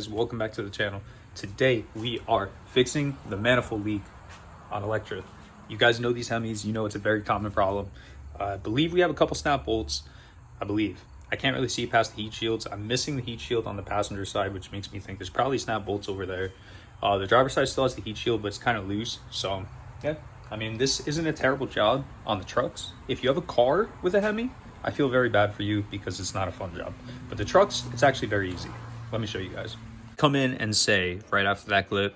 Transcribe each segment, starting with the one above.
guys, welcome back to the channel. Today we are fixing the manifold leak on Electra. You guys know these Hemis, you know it's a very common problem. I believe we have a couple snap bolts. I can't really see past the heat shields. I'm missing the heat shield on the passenger side, which makes me think there's probably snap bolts over there. The driver's side still has the heat shield, but it's kind of loose. So yeah, I mean, this isn't a terrible job on the trucks. If you have a car with a Hemi, I feel very bad for you because it's not a fun job. But the trucks, it's actually very easy. Let me show you guys. Come in and say right after that clip,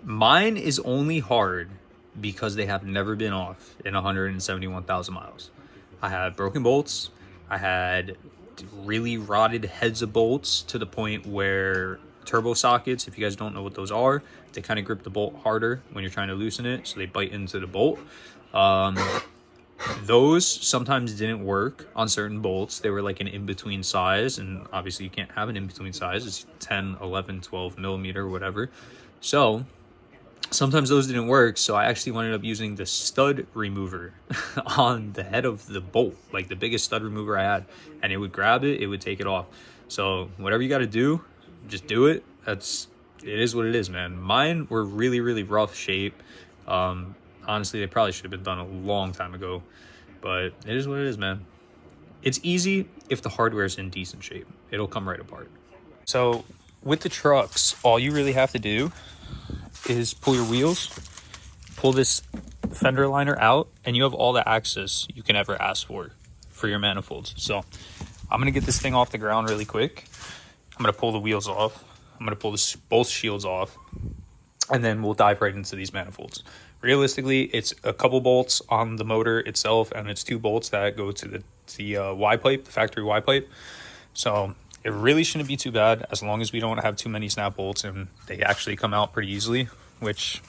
mine is only hard because they have never been off in 171,000 miles. I had broken bolts. I had really rotted heads of bolts to the point where turbo sockets, if you guys don't know what those are, they kind of grip the bolt harder when you're trying to loosen it, so they bite into the bolt. Those sometimes didn't work on certain bolts. They were like an in-between size, and obviously you can't have an in-between size. It's 10, 11, 12 millimeter, whatever. So sometimes those didn't work, so I actually ended up using the stud remover on the head of the bolt, like the biggest stud remover I had, and it would grab it, it would take it off. So whatever you got to do, just do it. It is what it is, man. Mine were really rough shape. Honestly, they probably should have been done a long time ago, but it is what it is, man. It's easy if the hardware is in decent shape. It'll come right apart. So with the trucks, all you really have to do is pull your wheels, pull this fender liner out, and you have all the access you can ever ask for your manifolds. So I'm gonna get this thing off the ground really quick. I'm gonna pull the wheels off. I'm gonna pull both shields off, and then we'll dive right into these manifolds. Realistically, it's a couple bolts on the motor itself, and it's 2 bolts that go to the Y pipe, the factory Y pipe. So it really shouldn't be too bad as long as we don't have too many snap bolts and they actually come out pretty easily, which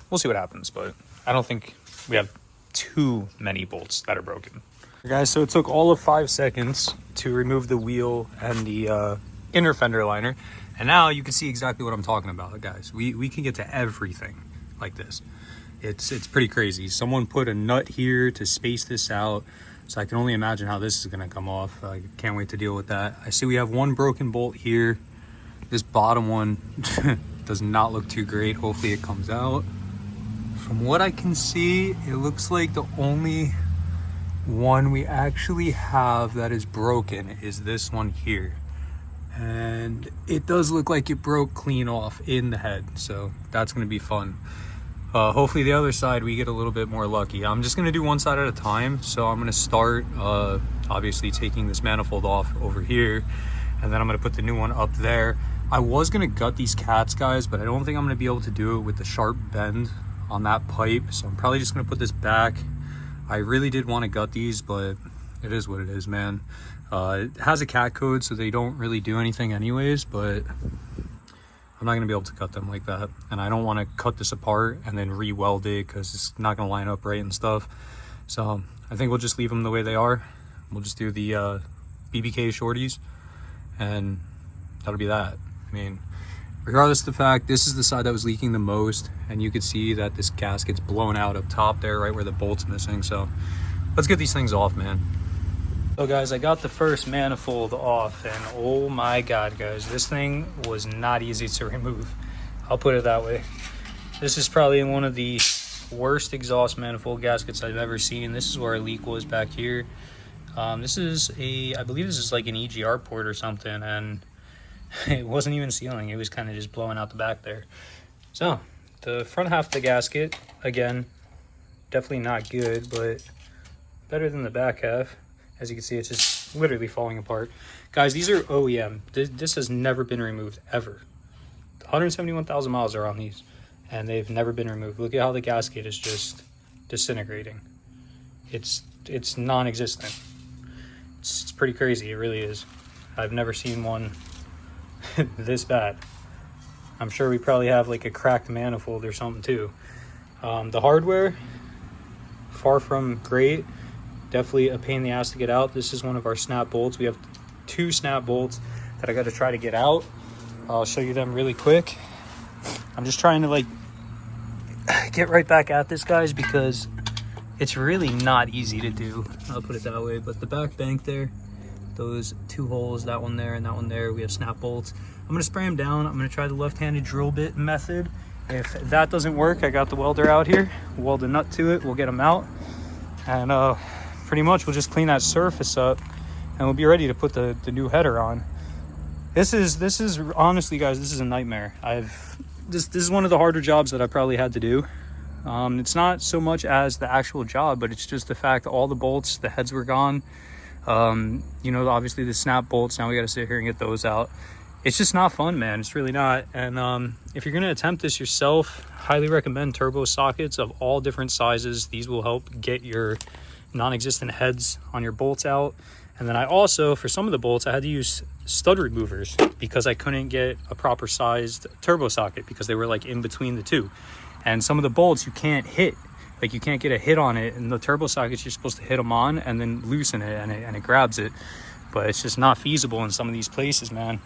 we'll see what happens, but I don't think we have too many bolts that are broken. Guys, so it took all of 5 seconds to remove the wheel and the inner fender liner, and now you can see exactly what I'm talking about, guys. We can get to everything like this. It's pretty crazy. Someone put a nut here to space this out, so I can only imagine how this is going to come off. I can't wait to deal with that. I see we have 1 broken bolt here. This bottom one does not look too great. Hopefully it comes out. From what I can see, it looks like the only one we actually have that is broken is this one here. And it does look like it broke clean off in the head, so that's going to be fun. Hopefully the other side we get a little bit more lucky. I'm just going to do one side at a time, so I'm going to start obviously taking this manifold off over here, and then I'm going to put the new one up there. I was going to gut these cats, guys, but I don't think I'm going to be able to do it with the sharp bend on that pipe, so I'm probably just going to put this back. I really did want to gut these, but it is what it is, man. It has a cat code, so they don't really do anything anyways, but I'm not going to be able to cut them like that. And I don't want to cut this apart and then re-weld it because it's not going to line up right and stuff. So I think we'll just leave them the way they are. We'll just do the BBK shorties, and that'll be that. I mean, regardless of the fact, this is the side that was leaking the most, and you could see that this gasket's blown out up top there, right where the bolt's missing. So let's get these things off, man. So guys, I got the first manifold off, and oh my god, guys, this thing was not easy to remove. I'll put it that way. This is probably one of the worst exhaust manifold gaskets I've ever seen. This is where our leak was back here. This is I believe this is like an EGR port or something, and it wasn't even sealing. It was kind of just blowing out the back there. So the front half of the gasket, again, definitely not good, but better than the back half. As you can see, it's just literally falling apart. Guys, these are OEM. This has never been removed, ever. 171,000 miles are on these, and they've never been removed. Look at how the gasket is just disintegrating. It's non-existent. It's pretty crazy, it really is. I've never seen one this bad. I'm sure we probably have like a cracked manifold or something too. The hardware, far from great. Definitely a pain in the ass to get out. This is one of our snap bolts. We have 2 snap bolts that I got to try to get out. I'll show you them really quick. I'm just trying to like get right back at this, guys, because it's really not easy to do. I'll put it that way. But the back bank there, those 2 holes, that one there and that one there. We have snap bolts. I'm gonna spray them down. I'm gonna try the left-handed drill bit method. If that doesn't work, I got the welder out here. Weld a nut to it, we'll get them out. And pretty much we'll just clean that surface up and we'll be ready to put the new header on. This is honestly, guys, this is a nightmare. This is one of the harder jobs that I probably had to do. It's not so much as the actual job, but it's just the fact that all the bolts, the heads were gone. You know, obviously the snap bolts, now we got to sit here and get those out. It's just not fun, man. It's really not. And if you're going to attempt this yourself, highly recommend turbo sockets of all different sizes. These will help get your non-existent heads on your bolts out. And then I also, for some of the bolts, I had to use stud removers because I couldn't get a proper sized turbo socket because they were like in between the two. And some of the bolts you can't hit. Like you can't get a hit on it, and the turbo sockets, you're supposed to hit them on and then loosen it and it grabs it. But it's just not feasible in some of these places, man.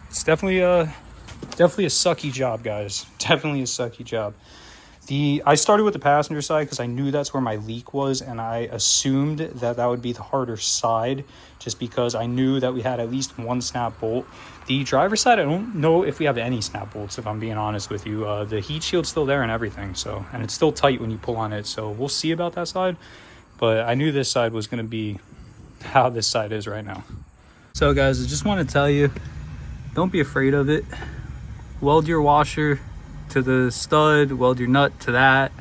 It's definitely a sucky job, guys. Definitely a sucky job. I started with the passenger side because I knew that's where my leak was, and I assumed that would be the harder side just because I knew that we had at least one snap bolt. The driver's side, I don't know if we have any snap bolts, if I'm being honest with you. The heat shield's still there and everything, so, and it's still tight when you pull on it, so we'll see about that side. But I knew this side was going to be how this side is right now. So guys, I just want to tell you, don't be afraid of it. Weld your washer to the stud, weld your nut to that,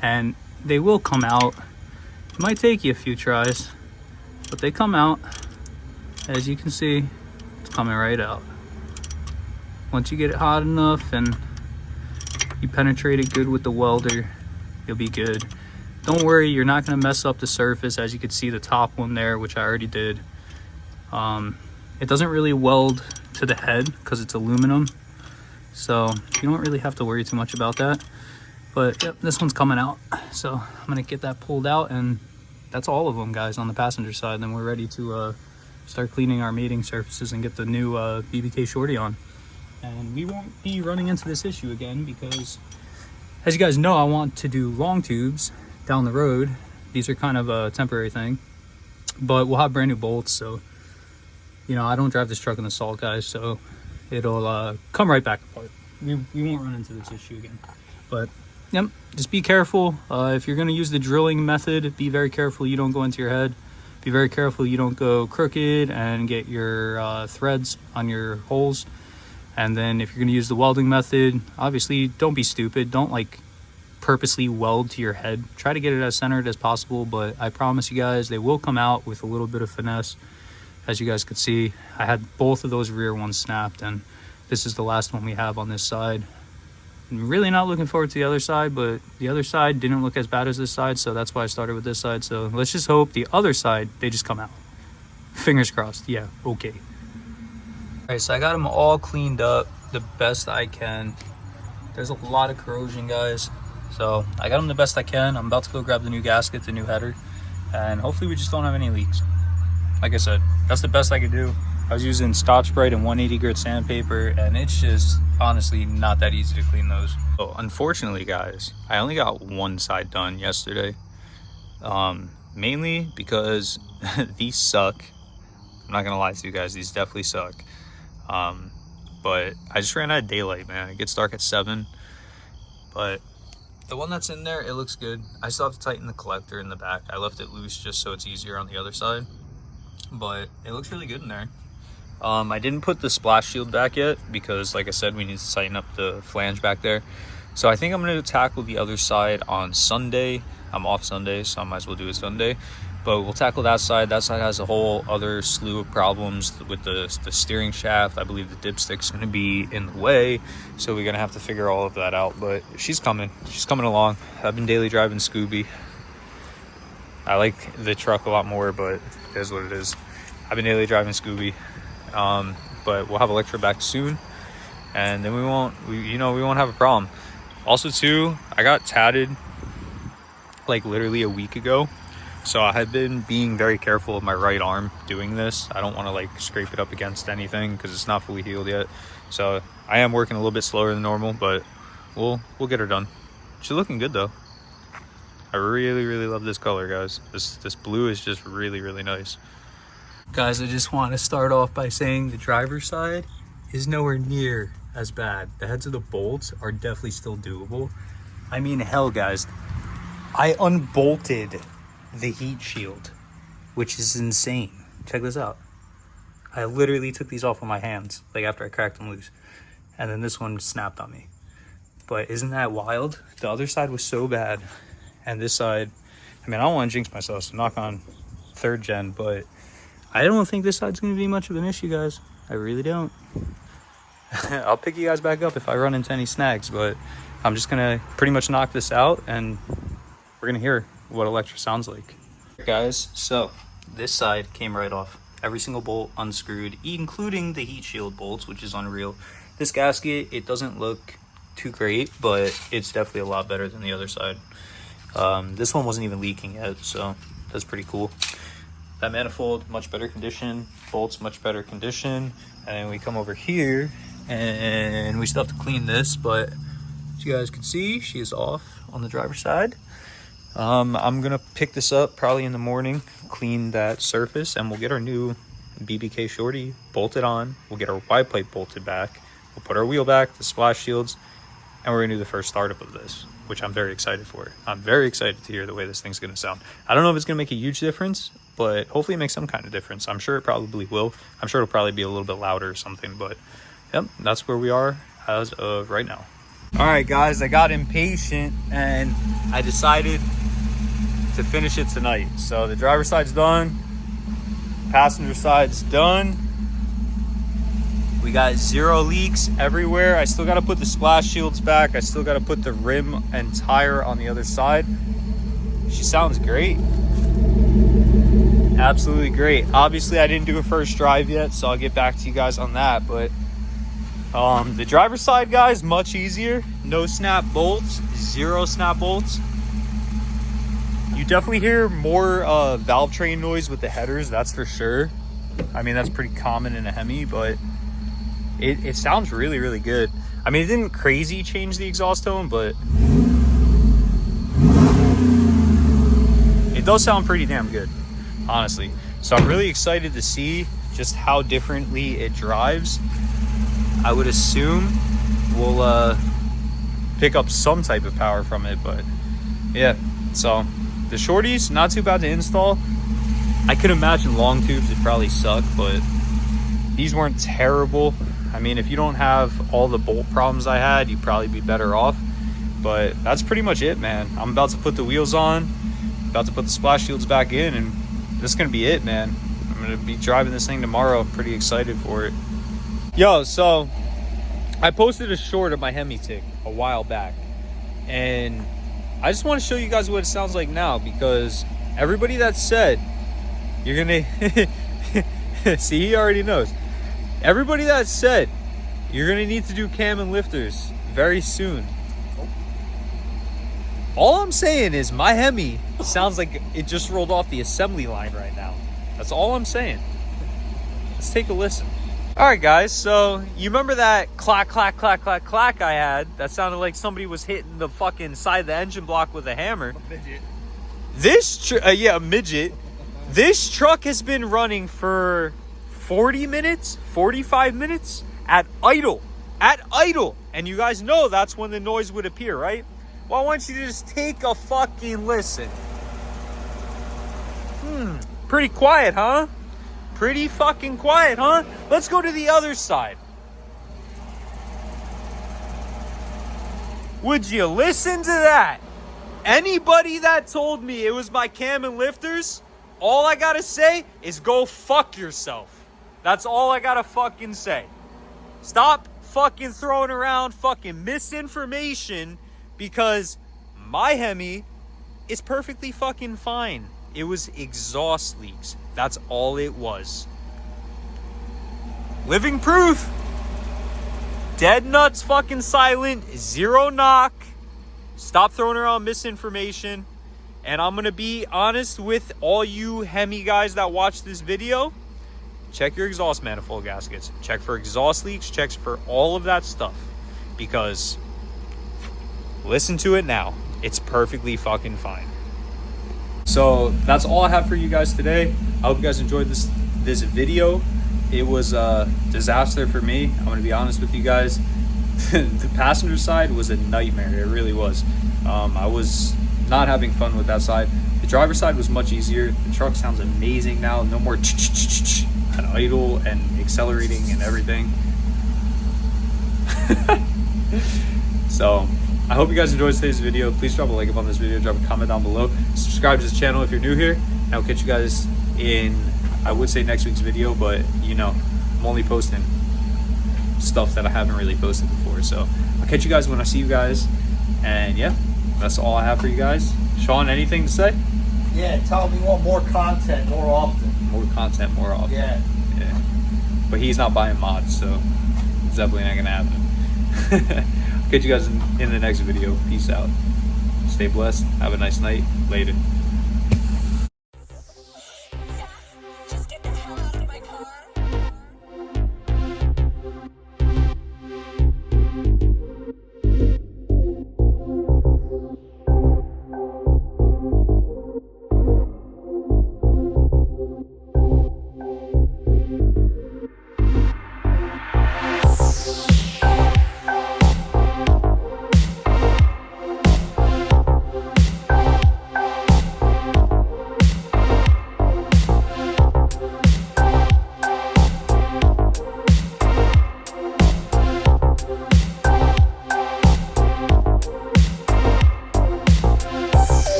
and they will come out. It might take you a few tries, but they come out. As you can see, it's coming right out. Once you get it hot enough and you penetrate it good with the welder, you'll be good. Don't worry, you're not going to mess up the surface. As you can see, the top one there, which I already did, it doesn't really weld to the head because it's aluminum, so you don't really have to worry too much about that. But yep, this one's coming out, so I'm gonna get that pulled out, and that's all of them, guys, on the passenger side. Then we're ready to start cleaning our mating surfaces and get the new BBK Shorty on. And we won't be running into this issue again because, as you guys know, I want to do long tubes down the road. These are kind of a temporary thing, but we'll have brand new bolts, so you know, I don't drive this truck in the salt, guys, so it'll come right back apart. We won't run into this issue again. But yep, just be careful. If you're going to use the drilling method, be very careful you don't go into your head. Be very careful you don't go crooked and get your threads on your holes. And then if you're going to use the welding method, obviously don't be stupid. Don't like purposely weld to your head. Try to get it as centered as possible, but I promise you guys, they will come out with a little bit of finesse. As you guys could see, I had both of those rear ones snapped, and this is the last one we have on this side. I'm really not looking forward to the other side, but the other side didn't look as bad as this side, so that's why I started with this side. So let's just hope the other side, they just come out. Fingers crossed. Yeah, okay. All right, so I got them all cleaned up the best I can. There's a lot of corrosion, guys, so I got them the best I can. I'm about to go grab the new gasket, the new header, and hopefully we just don't have any leaks. Like I said, that's the best I could do. I was using Scotch-Brite and 180 grit sandpaper, and it's just honestly not that easy to clean those. So unfortunately, guys, I only got one side done yesterday. Mainly because these suck. I'm not gonna lie to you guys, these definitely suck. But I just ran out of daylight, man. It gets dark at 7. But the one that's in there, it looks good. I still have to tighten the collector in the back. I left it loose just so it's easier on the other side. But it looks really good in there. I didn't put the splash shield back yet because, like I said, we need to tighten up the flange back there. So I think I'm going to tackle the other side on Sunday. I'm off Sunday, so I might as well do it Sunday. But we'll tackle that side. That side has a whole other slew of problems with the steering shaft. I believe the dipstick's going to be in the way, so we're going to have to figure all of that out. But she's coming. She's coming along. I've been daily driving Scooby. I like the truck a lot more, but it is what it is. I've been daily driving Scooby, but we'll have Electra back soon, and then we won't have a problem. Also, too, I got tatted like literally a week ago, so I have been being very careful with my right arm doing this. I don't want to like scrape it up against anything because it's not fully healed yet. So I am working a little bit slower than normal, but we'll get her done. She's looking good though. I really love this color, guys. This blue is just really nice. Guys, I just want to start off by saying the driver's side is nowhere near as bad. The heads of the bolts are definitely still doable. I mean, hell, guys, I unbolted the heat shield, which is insane. Check this out. I literally took these off with my hands, like after I cracked them loose. And then this one snapped on me. But isn't that wild? The other side was so bad. And this side, I mean, I don't want to jinx myself, so knock on 3rd gen, but I don't think this side's going to be much of an issue, guys. I really don't. I'll pick you guys back up if I run into any snags, but I'm just going to pretty much knock this out and we're going to hear what Electra sounds like. Guys, so this side came right off. Every single bolt unscrewed, including the heat shield bolts, which is unreal. This gasket, it doesn't look too great, but it's definitely a lot better than the other side. This one wasn't even leaking yet, so that's pretty cool. That manifold, much better condition. Bolts, much better condition. And then we come over here, and we still have to clean this, but as you guys can see, she is off on the driver's side. I'm gonna pick this up probably in the morning, clean that surface, and we'll get our new BBK shorty bolted on. We'll get our wide plate bolted back. We'll put our wheel back, the splash shields, and we're gonna do the first startup of this, which I'm very excited for. I'm very excited to hear the way this thing's gonna sound. I don't know if it's gonna make a huge difference, but hopefully it makes some kind of difference. I'm sure it probably will. I'm sure it'll probably be a little bit louder or something, but yep, that's where we are as of right now. All right, guys, I got impatient and I decided to finish it tonight. So the driver's side's done, passenger side's done. We got 0 leaks everywhere. I still got to put the splash shields back. I still got to put the rim and tire on the other side. She sounds great. Absolutely great. Obviously, I didn't do a first drive yet, so I'll get back to you guys on that. But the driver's side, guys, much easier. No snap bolts, 0 snap bolts. You definitely hear more valve train noise with the headers, that's for sure. I mean, that's pretty common in a Hemi, but it sounds really, really good. I mean, it didn't crazy change the exhaust tone, but it does sound pretty damn good, honestly. So I'm really excited to see just how differently it drives. I would assume we'll pick up some type of power from it, but yeah. So the shorties, not too bad to install. I could imagine long tubes would probably suck, but these weren't terrible. I mean, if you don't have all the bolt problems I had, you'd probably be better off. But that's pretty much it, man. I'm about to put the wheels on, about to put the splash shields back in, and this is gonna be it, man. I'm gonna be driving this thing tomorrow. I'm pretty excited for it. Yo, so I posted a short of my Hemi-Tic a while back, and I just want to show you guys what it sounds like now, because everybody that said you're gonna see, he already knows. Everybody that said you're gonna need to do cam and lifters very soon. All I'm saying is my Hemi sounds like it just rolled off the assembly line right now. That's all I'm saying. Let's take a listen. All right, guys, so you remember that clack, clack, clack, clack, clack I had? That sounded like somebody was hitting the fucking side of the engine block with a hammer. A midget. A midget. This truck has been running for 40 minutes, 45 minutes at idle. And you guys know that's when the noise would appear, right? Well, I want you to just take a fucking listen. Pretty quiet, huh? Pretty fucking quiet, huh? Let's go to the other side. Would you listen to that? Anybody that told me it was my cam and lifters, all I gotta say is go fuck yourself. That's all I gotta fucking say. Stop fucking throwing around fucking misinformation, because my Hemi is perfectly fucking fine. It was exhaust leaks. That's all it was. Living proof. Dead nuts fucking silent. 0 knock. Stop throwing around misinformation. And I'm going to be honest with all you Hemi guys that watch this video. Check your exhaust manifold gaskets. Check for exhaust leaks. Check for all of that stuff. Because listen to it now. It's perfectly fucking fine. So that's all I have for you guys today. I hope you guys enjoyed this this video, it was a disaster for me. I'm gonna be honest with you guys. The passenger side was a nightmare. It really was. I was not having fun with that side. The driver's side was much easier. The truck sounds amazing now. No more at idle and accelerating and everything. So I hope you guys enjoyed today's video. Please drop a like up on this video, drop a comment down below, subscribe to this channel if you're new here, and I'll catch you guys in, I would say next week's video, but you know, I'm only posting stuff that I haven't really posted before. So I'll catch you guys when I see you guys, and yeah, that's all I have for you guys. Sean, anything to say? Yeah, tell me you want more content more often. More content more often. Yeah. Yeah. But he's not buying mods, so it's definitely not gonna happen. I'll catch you guys in the next video. Peace out. Stay blessed. Have a nice night. Later.